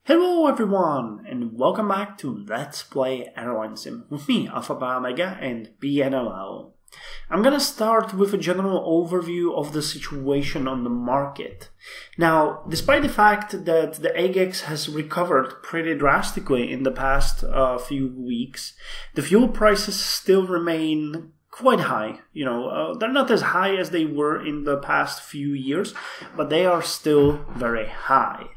Hello everyone, and welcome back to Let's Play Airlinesim with me, Alfapiomega and BNLL. I'm gonna start with a general overview of the situation on the market. Now, despite the fact that the AGEX has recovered pretty drastically in the past few weeks, the fuel prices still remain quite high. They're not as high as they were in the past few years, but they are still very high.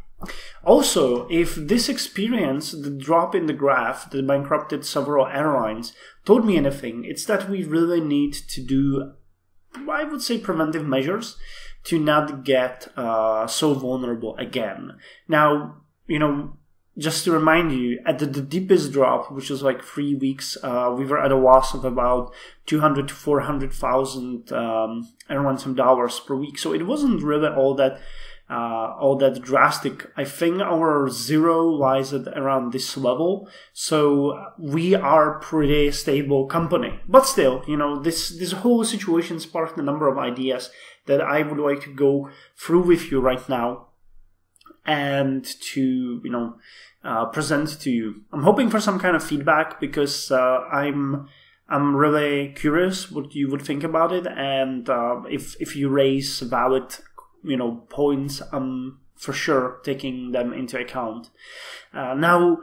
Also, if this experience, the drop in the graph that bankrupted several airlines, told me anything, it's that we really need to do, I would say, preventive measures to not get so vulnerable again. Now, just to remind you, at the deepest drop, which was like 3 weeks, we were at a loss of about 200 to 400,000 Airlinesim dollars per week. So it wasn't really all that drastic. I think our zero lies at around this level, so we are a pretty stable company. But still, this whole situation sparked a number of ideas that I would like to go through with you right now and to present to you. I'm hoping for some kind of feedback because I'm really curious what you would think about it, and if you raise valid points, I'm for sure taking them into account. Now,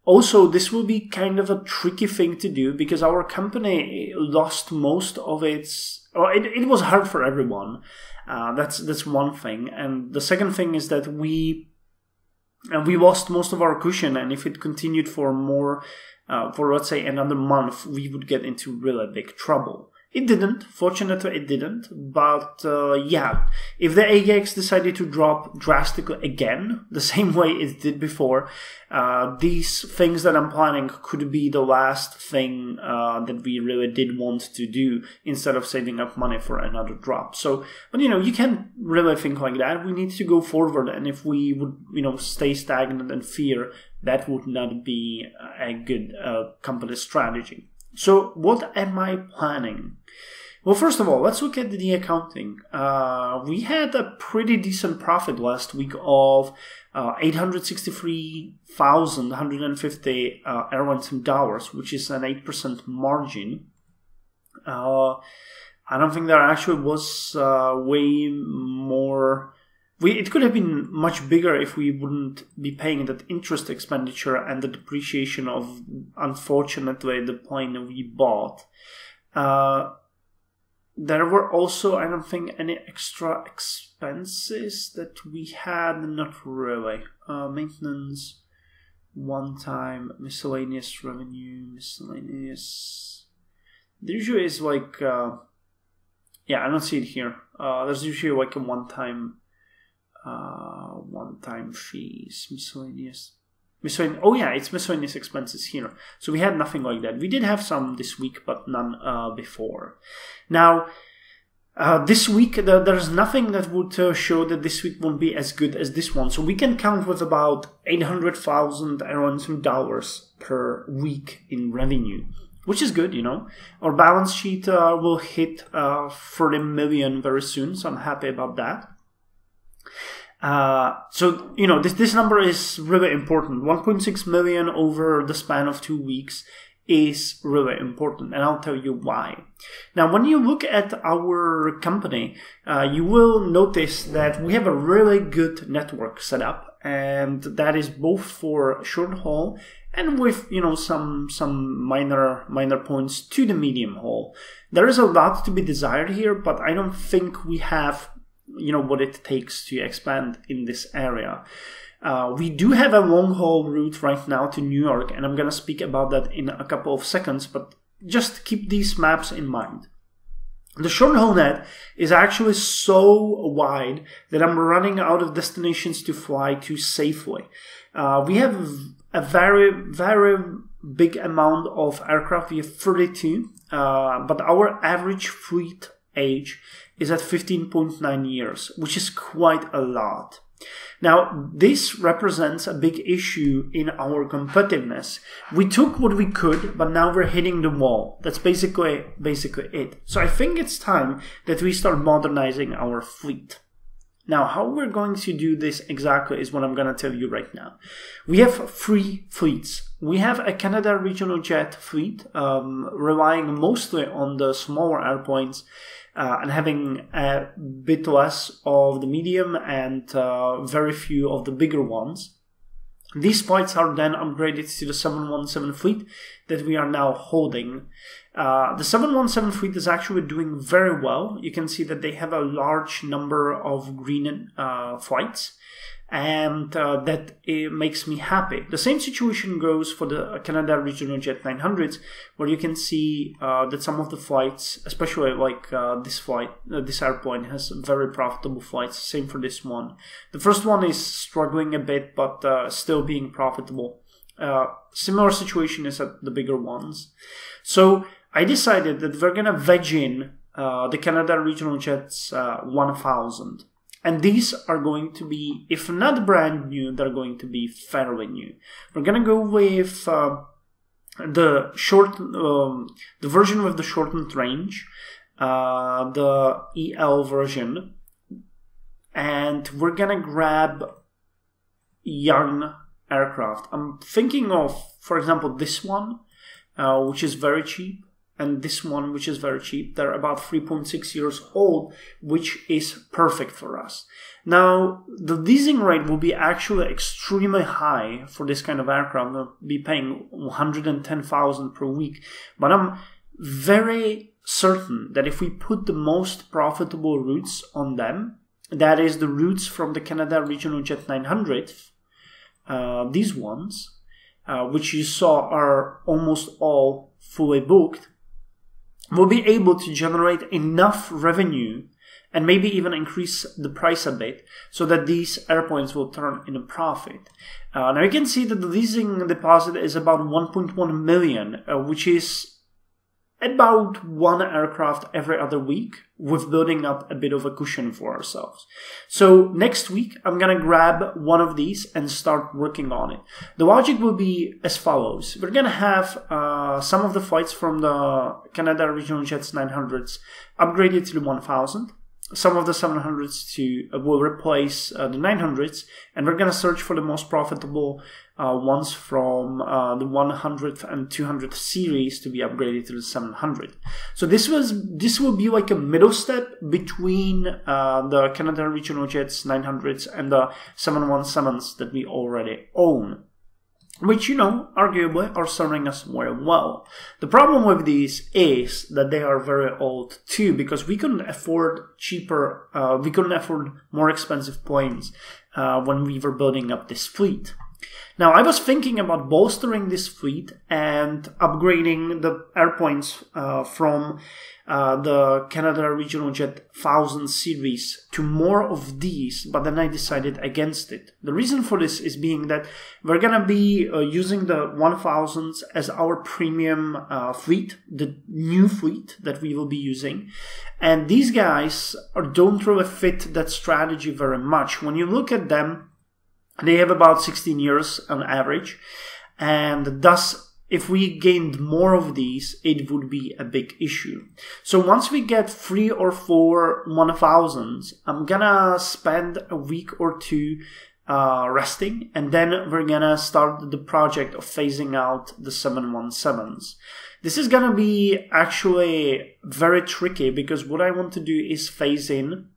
also, this will be kind of a tricky thing to do because our company lost most of its, or it was hard for everyone. That's one thing. And the second thing is that we lost most of our cushion, and if it continued for more, for let's say another month, we would get into really big trouble. It didn't. Fortunately, it didn't. But yeah, if the AGEX decided to drop drastically again, the same way it did before, these things that I'm planning could be the last thing that we really did want to do instead of saving up money for another drop. So, but you can't really think like that. We need to go forward, and if we would, stay stagnant and fear, that would not be a good company strategy. So what am I planning? Well, first of all, let's look at the accounting. We had a pretty decent profit last week of 863,150 Airlinesim dollars, which is an 8% margin. I don't think there actually was way more. It could have been much bigger if we wouldn't be paying that interest expenditure and the depreciation of, unfortunately, the plane we bought. There were also, I don't think, any extra expenses that we had, not really. Maintenance, one-time, miscellaneous revenue, miscellaneous. There usually is like, yeah, I don't see it here. There's usually like a one-time fees, miscellaneous. Oh yeah, it's miscellaneous expenses here. So we had nothing like that. We did have some this week, but none before. Now, this week, there's nothing that would show that this week won't be as good as this one. So we can count with about 800,000 Airlinesim dollars per week in revenue, which is good, Our balance sheet will hit 30 million very soon, so I'm happy about that. So, this number is really important. 1.6 million over the span of 2 weeks is really important, and I'll tell you why. Now, when you look at our company, you will notice that we have a really good network set up, and that is both for short haul and with, some minor points to the medium haul. There is a lot to be desired here, but I don't think we have what it takes to expand in this area. We do have a long-haul route right now to New York, and I'm going to speak about that in a couple of seconds, but just keep these maps in mind. The short-haul net is actually so wide that I'm running out of destinations to fly to safely. We have a very, very big amount of aircraft. We have 32, but our average fleet age is at 15.9 years, which is quite a lot. Now, this represents a big issue in our competitiveness. We took what we could, but now we're hitting the wall. That's basically it. So I think it's time that we start modernizing our fleet. Now, how we're going to do this exactly is what I'm going to tell you right now. We have 3 fleets. We have a Canada regional jet fleet, relying mostly on the smaller airplanes and having a bit less of the medium and very few of the bigger ones. These flights are then upgraded to the 717 fleet that we are now holding. The 717 fleet is actually doing very well. You can see that they have a large number of green flights, and that it makes me happy. The same situation goes for the Canada Regional Jet 900s, where you can see that some of the flights, especially like this airplane has very profitable flights. Same for this one. The first one is struggling a bit, but still being profitable. Similar situation is at the bigger ones. So I decided that we're gonna veg in the Canada Regional Jets 1000. And these are going to be, if not brand new, they're going to be fairly new. We're going to go with the version with the shortened range, the EL version, and we're going to grab young aircraft. I'm thinking of, for example, this one, which is very cheap, and this one, which is very cheap. They're about 3.6 years old, which is perfect for us. Now, the leasing rate will be actually extremely high for this kind of aircraft. They'll be paying $110,000 per week. But I'm very certain that if we put the most profitable routes on them, that is the routes from the Canada Regional Jet 900, these ones, which you saw are almost all fully booked, we'll be able to generate enough revenue and maybe even increase the price a bit so that these airplanes will turn in a profit. Now you can see that the leasing deposit is about 1.1 million, which is about 1 aircraft every other week, with building up a bit of a cushion for ourselves. So next week, I'm going to grab one of these and start working on it. The logic will be as follows. We're going to have some of the flights from the Canada Regional Jets 900s upgraded to the 1000. Some of the 700s will replace the 900s, and we're going to search for the most profitable ones from the 100th and 200th series to be upgraded to the 700. So this will be like a middle step between the Canada Regional Jets 900s and the 717s that we already own, which, you know, arguably are serving us very well. The problem with these is that they are very old too, because we couldn't afford more expensive planes when we were building up this fleet. Now, I was thinking about bolstering this fleet and upgrading the airplanes from the Canada Regional Jet 1000 series to more of these, but then I decided against it. The reason for this is being that we're going to be using the 1000s as our premium fleet, the new fleet that we will be using. And these guys don't really fit that strategy very much. When you look at them, they have about 16 years on average, and thus, if we gained more of these, it would be a big issue. So once we get 3 or 4 1000s, I'm gonna spend a week or 2 resting, and then we're gonna start the project of phasing out the 717s. This is gonna be actually very tricky, because what I want to do is phase in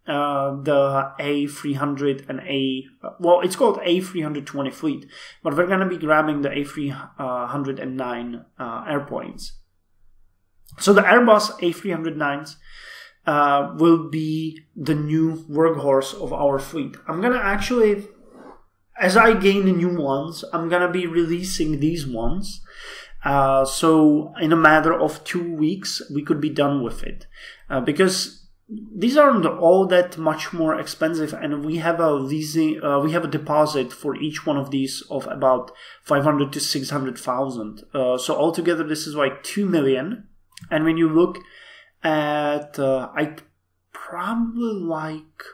the A300 and it's called A320 fleet, but we're going to be grabbing the A309 airplanes. So the Airbus A309s will be the new workhorse of our fleet. I'm going to actually, as I gain the new ones, I'm going to be releasing these ones. So in a matter of 2 weeks, we could be done with it, because these aren't all that much more expensive, and we have a deposit for each one of these of about 500 to 600,000. So altogether, this is like 2 million. And when you look at, I probably like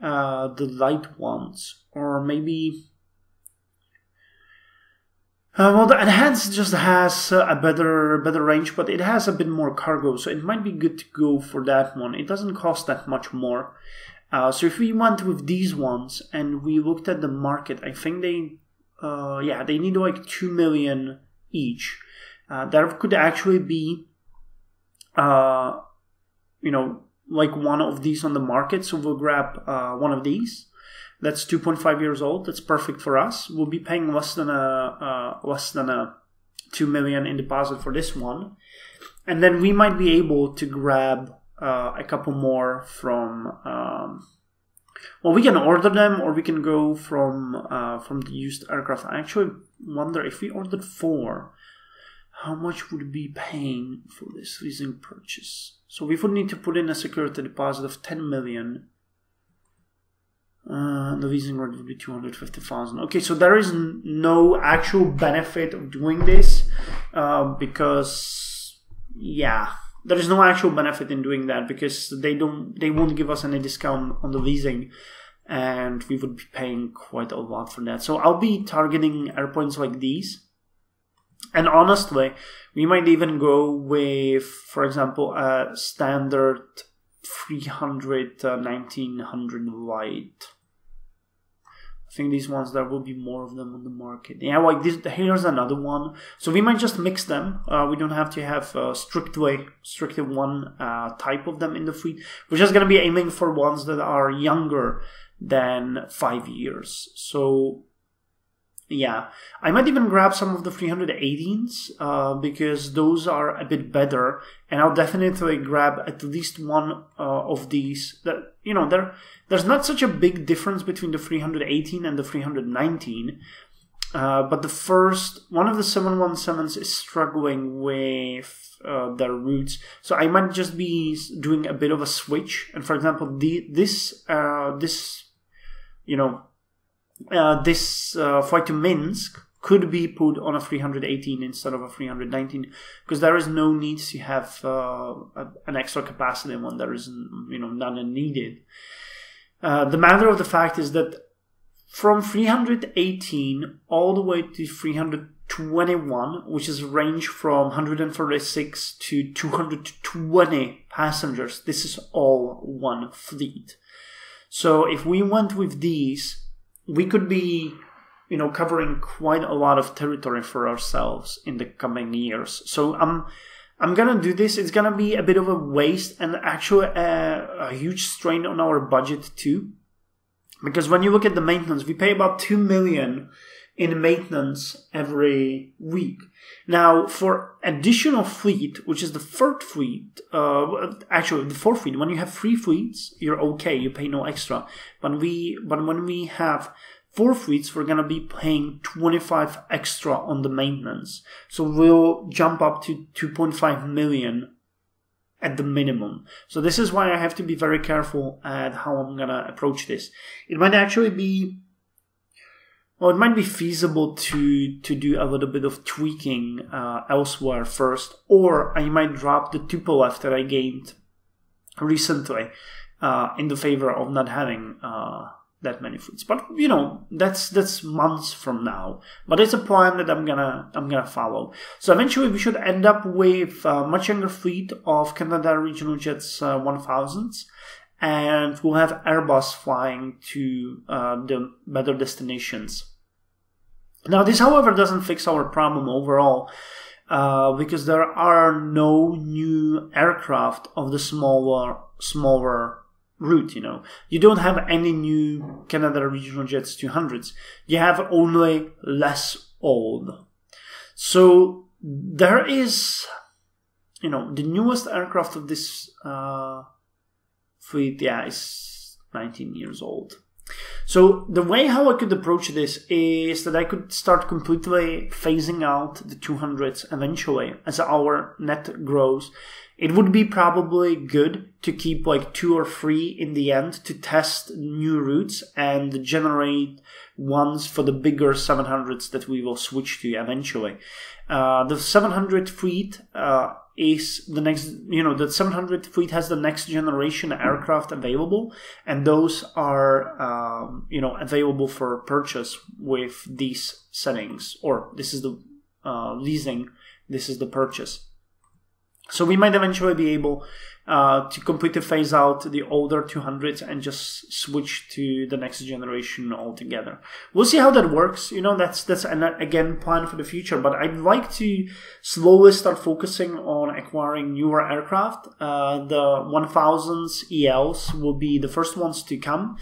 the light ones, or maybe. Well, the Enhanced just has a better range, but it has a bit more cargo, so it might be good to go for that one. It doesn't cost that much more. So if we went with these ones and we looked at the market, I think they need like 2 million each. There could actually be, like one of these on the market. So we'll grab one of these. That's 2.5 years old. That's perfect for us. We'll be paying less than a 2 million in deposit for this one, and then we might be able to grab a couple more from. Well, we can order them, or we can go from the used aircraft. I actually wonder if we ordered 4, how much would we be paying for this leasing purchase? So we would need to put in a security deposit of 10 million. The leasing rate would be 250,000. Okay, so there is no actual benefit of doing this because, yeah, there is no actual benefit in doing that because they won't give us any discount on the leasing, and we would be paying quite a lot for that. So I'll be targeting airpoints like these, and honestly, we might even go with, for example, a standard 300 1900 light. I think these ones, there will be more of them on the market. Yeah, like this. Here's another one. So we might just mix them. We don't have to have strictly one type of them in the fleet. We're just going to be aiming for ones that are younger than 5 years. So yeah, I might even grab some of the 318s because those are a bit better, and I'll definitely grab at least one of these. That, you know, there's not such a big difference between the 318 and the 319, but the first one of the 717s is struggling with their routes, so I might just be doing a bit of a switch. And for example, this flight to Minsk could be put on a 318 instead of a 319 because there is no need to have an extra capacity when there is none needed. The matter of the fact is that from 318 all the way to 321, which is a range from 136 to 220 passengers, this is all one fleet. So if we went with these, we could be, covering quite a lot of territory for ourselves in the coming years. So I'm gonna do this. It's gonna be a bit of a waste and actually a huge strain on our budget too, because when you look at the maintenance, we pay about 2 million in maintenance every week. Now, for additional fleet, which is the third fleet, actually the fourth fleet, when you have 3 fleets, you're okay, you pay no extra. But when we have 4 fleets, we're gonna be paying 25 extra on the maintenance. So we'll jump up to 2.5 million at the minimum. So this is why I have to be very careful at how I'm gonna approach this. It might actually be, well, it might be feasible to do a little bit of tweaking elsewhere first, or I might drop the Tupolev that I gained recently in the favor of not having that many fleets. But that's months from now. But it's a plan that I'm gonna follow. So eventually we should end up with a much younger fleet of Canada Regional Jets 1000s. And we'll have Airbus flying to the better destinations. Now, this, however, doesn't fix our problem overall, because there are no new aircraft of the smaller route. You don't have any new Canada Regional Jets 200s. You have only less old. So there is, the newest aircraft of this fleet, is 19 years old. So the way how I could approach this is that I could start completely phasing out the 200s eventually as our net grows. It would be probably good to keep like 2 or 3 in the end to test new routes and generate ones for the bigger 700s that we will switch to eventually. The 700 fleet is the next, the 700 fleet has the next generation aircraft available, and those are, available for purchase with these settings, or this is the leasing, this is the purchase. So we might eventually be able to completely phase out the older 200s and just switch to the next generation altogether. We'll see how that works. You know, that's an, again, plan for the future. But I'd like to slowly start focusing on acquiring newer aircraft. The 1000s ELs will be the first ones to come.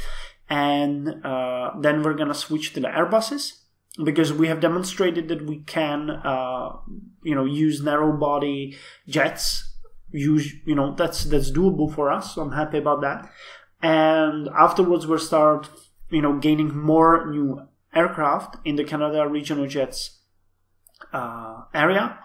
And then we're going to switch to the Airbuses, because we have demonstrated that we can, you know, use narrow body jets. You know, that's doable for us. So I'm happy about that. And afterwards, we'll start, you know, gaining more new aircraft in the Canada regional jets area.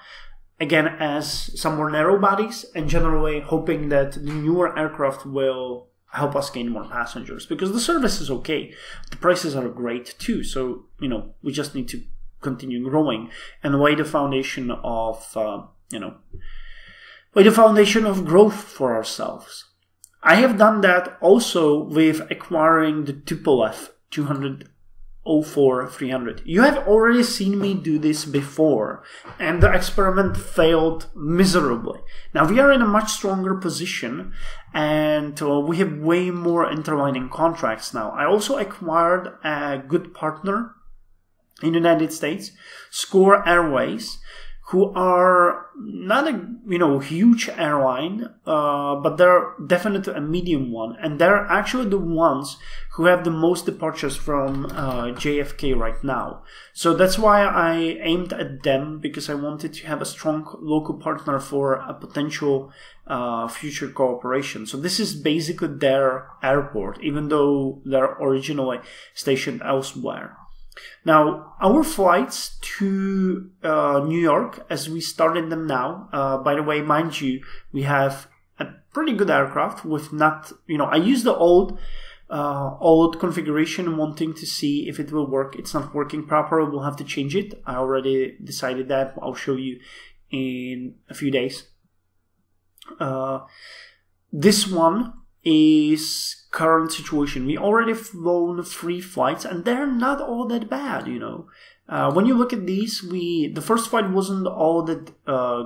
Again, as some more narrow bodies, and generally hoping that the newer aircraft will help us gain more passengers, because the service is okay. The prices are great too. So, you know, we just need to continue growing and lay the foundation of, you know, lay the foundation of growth for ourselves. I have done that also with acquiring the Tupolev 204-300. You have already seen me do this before, and the experiment failed miserably. Now we are in a much stronger position, and we have way more interlining contracts now. I also acquired a good partner in the United States, Score Airways, who are not a, you know, huge airline, but they're definitely a medium one, and they're actually the ones who have the most departures from JFK right now. So that's why I aimed at them, because I wanted to have a strong local partner for a potential future cooperation. So this is basically their airport, even though they're originally stationed elsewhere. Now, our flights to New York, as we started them now, by the way, mind you, we have a pretty good aircraft with not, you know, I use the old configuration, wanting to see if it will work. It's not working properly. We'll have to change it. I already decided that. I'll show you in a few days. This one is current situation. We already flown 3 flights, and they're not all that bad, you know. When you look at these, the first flight wasn't all that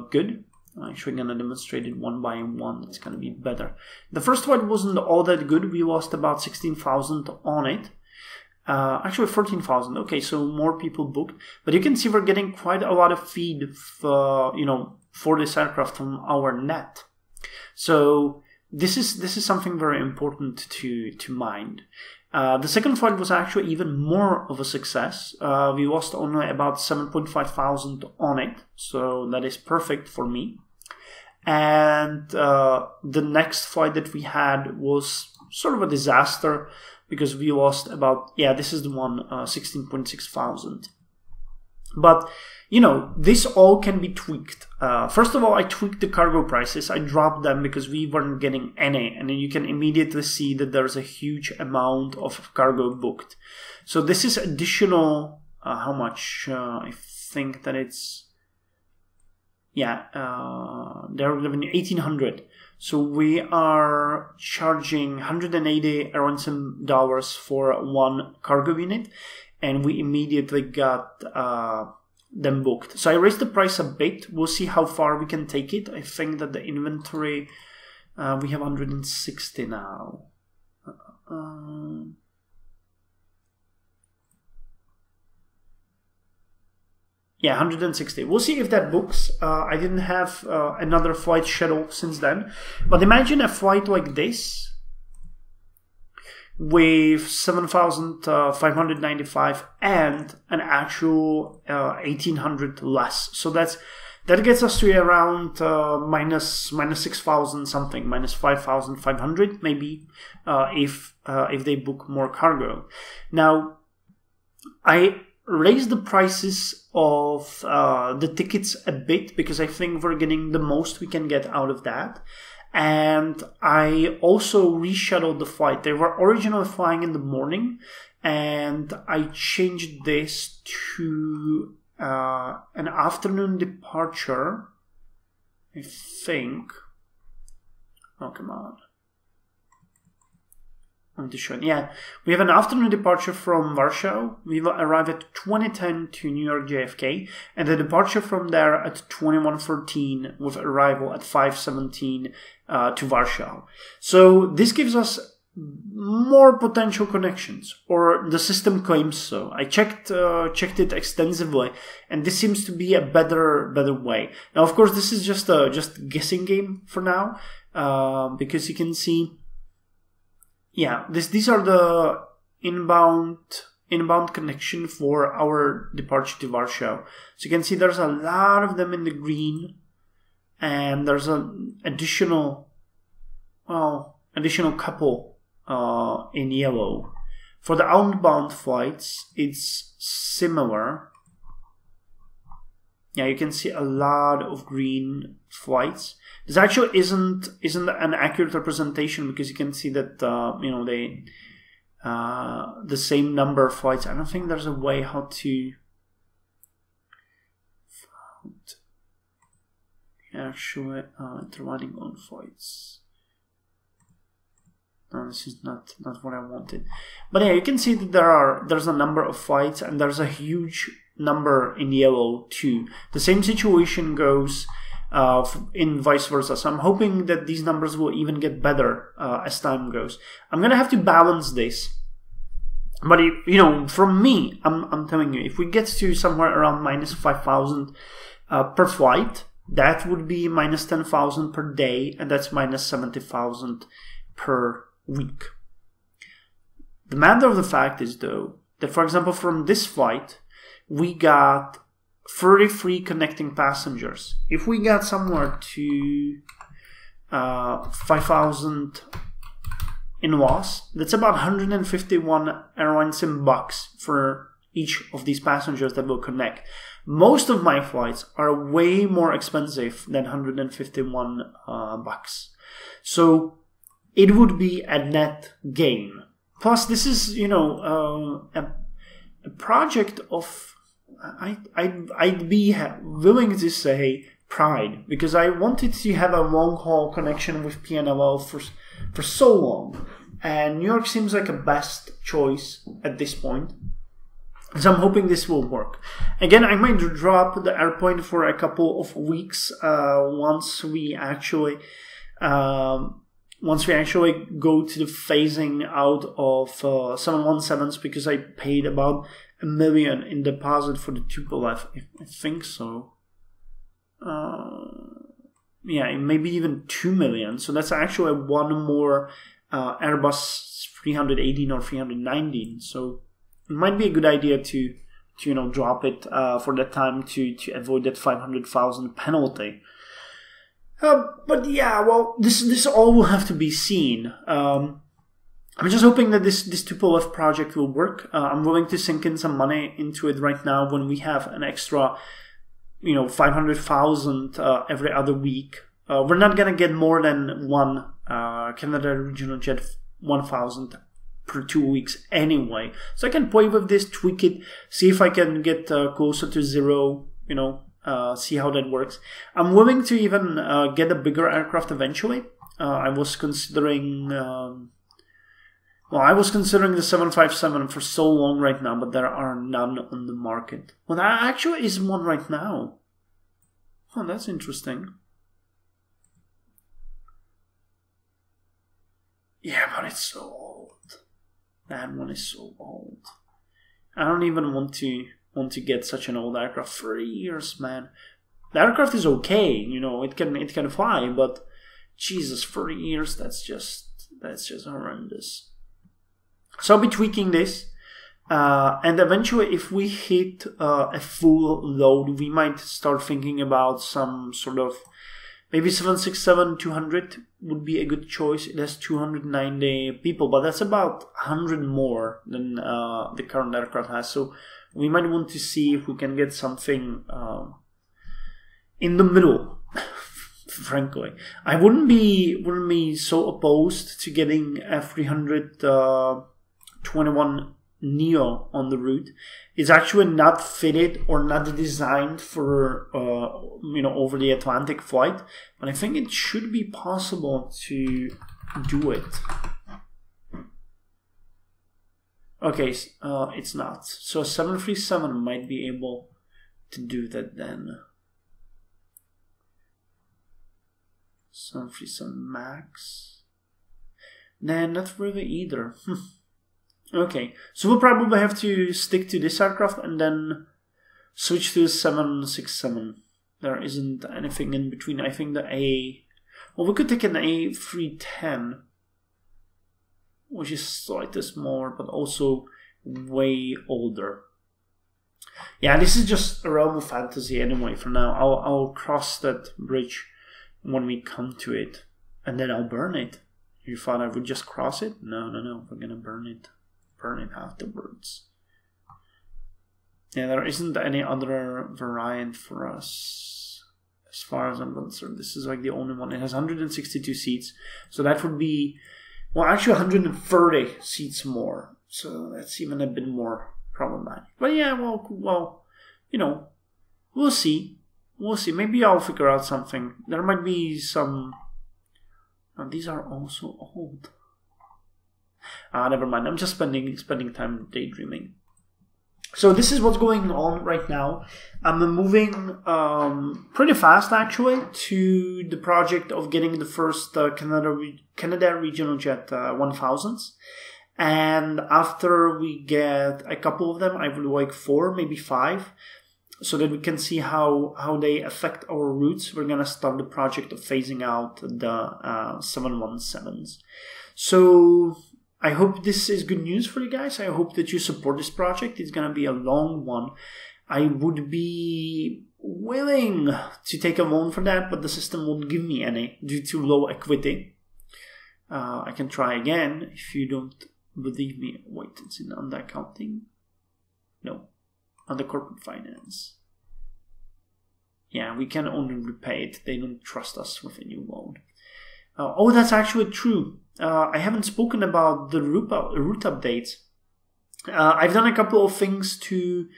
good. I'm actually gonna demonstrate it one by one. It's gonna be better. The first flight wasn't all that good. We lost about 16,000 on it. Actually 14,000. Okay, so more people booked, but you can see we're getting quite a lot of feed, you know, for this aircraft from our net. So this is something very important to mind. The second flight was actually even more of a success. We lost only about 7,500 on it, so that is perfect for me. And the next flight that we had was sort of a disaster, because we lost about, yeah, this is the one, 16,600. But, you know, this all can be tweaked. First of all, I tweaked the cargo prices. I dropped them because we weren't getting any. And then you can immediately see that there's a huge amount of cargo booked. So this is additional, how much? I think that it's, yeah, they're giving 1,800. So we are charging 180 Airlinesim dollars for one cargo unit. And we immediately got them booked. So I raised the price a bit. We'll see how far we can take it. I think that the inventory, we have 160 now. Yeah, 160. We'll see if that books. I didn't have another flight scheduled since then. But imagine a flight like this, with 7,595 and an actual 1,800 less. So that gets us to around minus 6,000 something, minus 5,500 maybe, if they book more cargo. Now, I raised the prices of the tickets a bit, because I think we're getting the most we can get out of that. And I also rescheduled the flight. They were originally flying in the morning, and I changed this to an afternoon departure, I think. Oh, come on. going to show it. Yeah, we have an afternoon departure from Warsaw. We will arrive at 2010 to New York JFK, and the departure from there at 21:13 with arrival at 5:17 to Warsaw. So this gives us more potential connections, or the system claims so. I checked it extensively, and this seems to be a better way. Now, of course, this is just a guessing game for now, because you can see. Yeah, these are the inbound connection for our departure to Warsaw. So you can see there's a lot of them in the green, and there's an additional couple in yellow. For the outbound flights, it's similar. Yeah, you can see a lot of green flights. This actually isn't an accurate representation, because you can see that they the same number of flights. I don't think there's a way how to actually running on flights. No, this is not what I wanted. But yeah, you can see that there's a number of flights, and there's a huge number in yellow too. The same situation goes in vice versa. So I'm hoping that these numbers will even get better as time goes. I'm gonna have to balance this, but from me, I'm telling you, if we get to somewhere around minus 5,000 per flight, that would be minus 10,000 per day, and that's minus 70,000 per week. The matter of the fact is, though, that for example, from this flight, we got 33 connecting passengers. If we got somewhere to 5,000 in loss, that's about 151 Airlinesim bucks for each of these passengers that will connect. Most of my flights are way more expensive than 151 bucks. So it would be a net gain. Plus, this is, a project of, I'd be willing to say, pride, because I wanted to have a long-haul connection with PNLL for so long, and New York seems like a best choice at this point. So I'm hoping this will work. Again, I might drop the airplane for a couple of weeks once we actually go to the phasing out of 717s, because I paid about $1 million in deposit for the Tupolev. I think so. Yeah, maybe even 2 million. So that's actually one more Airbus 318 or 319. So it might be a good idea to drop it for that time to avoid that 500,000 penalty. But yeah, well, this all will have to be seen. I'm just hoping that this Tupolev project will work. I'm willing to sink in some money into it right now when we have an extra, 500,000 every other week. We're not gonna get more than one Canada Regional Jet 1,000 per 2 weeks anyway. So I can play with this, tweak it, see if I can get closer to zero. See how that works. I'm willing to even get a bigger aircraft eventually. I was considering the 757 for so long right now, but there are none on the market. Well, there actually is one right now. Oh, that's interesting. Yeah, but it's so old. That one is so old. I don't even want to get such an old aircraft. 3 years, man. The aircraft is okay, it can fly, but Jesus, 3 years, that's just horrendous. So I'll be tweaking this, and eventually, if we hit a full load, we might start thinking about some sort of, maybe 767-200 would be a good choice. It has 290 people, but that's about 100 more than the current aircraft has. So we might want to see if we can get something in the middle. Frankly, I wouldn't be so opposed to getting a 321 Neo on the route. It's actually not fitted or not designed for over the Atlantic flight, but I think it should be possible to do it. Okay, it's not. So 737 might be able to do that then. 737 MAX. Nah, not really either. Okay, so we'll probably have to stick to this aircraft and then switch to 767. There isn't anything in between. I think well, we could take an A310, which is slightly smaller, but also way older. Yeah, this is just a realm of fantasy anyway for now. I'll cross that bridge when we come to it, and then I'll burn it. You thought I would just cross it? No, we're gonna burn it. Burn it afterwards. Yeah, there isn't any other variant for us, as far as I'm concerned. This is like the only one. It has 162 seats, so that would be, well, actually 130 seats more. So that's even a bit more problematic. But yeah, well, you know, we'll see. We'll see. Maybe I'll figure out something. There might be some. Oh, these are also old. Never mind. I'm just spending time daydreaming. So this is what's going on right now. I'm moving pretty fast actually to the project of getting the first Canada Regional Jet 1000s. And after we get a couple of them, I would like 4, maybe 5, so that we can see how they affect our routes. We're going to start the project of phasing out the 717s. So I hope this is good news for you guys. I hope that you support this project. It's going to be a long one. I would be willing to take a loan for that, but the system won't give me any due to low equity. I can try again if you don't believe me. Wait, it's in under accounting? No, under corporate finance. Yeah, we can only repay it. They don't trust us with a new loan. Oh, that's actually true. I haven't spoken about the route updates. I've done a couple of things to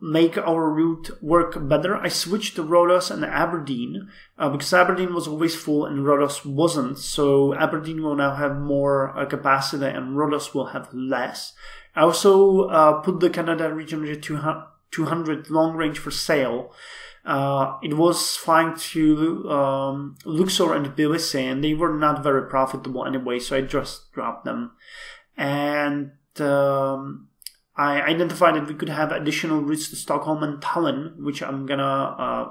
make our route work better. I switched to Rhodos and Aberdeen because Aberdeen was always full and Rhodos wasn't. So Aberdeen will now have more capacity and Rhodos will have less. I also put the Canada Regional 200 long range for sale. It was flying to Luxor and Tbilisi, and they were not very profitable anyway, so I just dropped them. And I identified that we could have additional routes to Stockholm and Tallinn, which I'm gonna,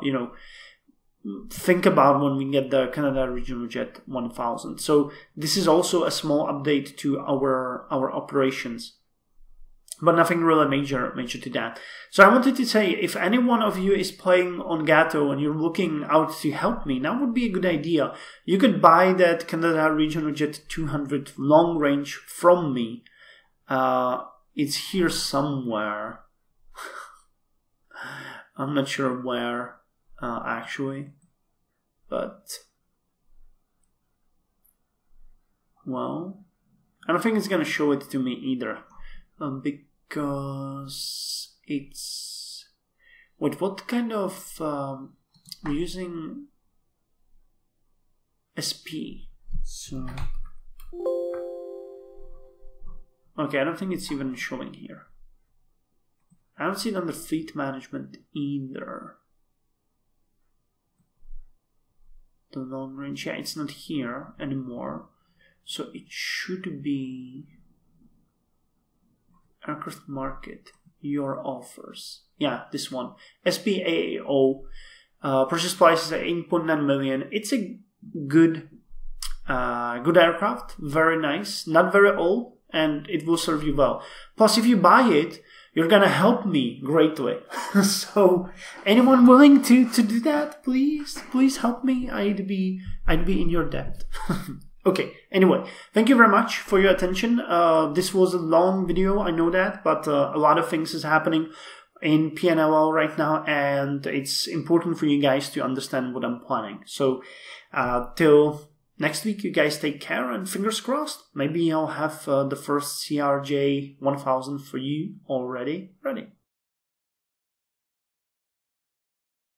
think about when we get the Canada Regional Jet 1000. So this is also a small update to our operations. But nothing really major to that. So I wanted to say, if any one of you is playing on Gato and you're looking out to help me, that would be a good idea. You could buy that Canada Regional Jet 200 long range from me. It's here somewhere. I'm not sure where, actually. But, well, I don't think it's going to show it to me either. Because it's... Wait, what kind of... we're using SP. So... Okay, I don't think it's even showing here. I don't see it under fleet management either. The long range, yeah, it's not here anymore. So it should be... Aircraft market, your offers. Yeah, this one. SPAAO. Purchase price is at 8.9 million. It's a good aircraft. Very nice. Not very old, and it will serve you well. Plus, if you buy it, you're gonna help me greatly. So, anyone willing to do that? Please help me. I'd be in your debt. Okay, anyway, thank you very much for your attention. This was a long video, I know that, but a lot of things is happening in PNLL right now, and it's important for you guys to understand what I'm planning. So, till next week, you guys take care, and fingers crossed, maybe I'll have the first CRJ 1000 for you already ready.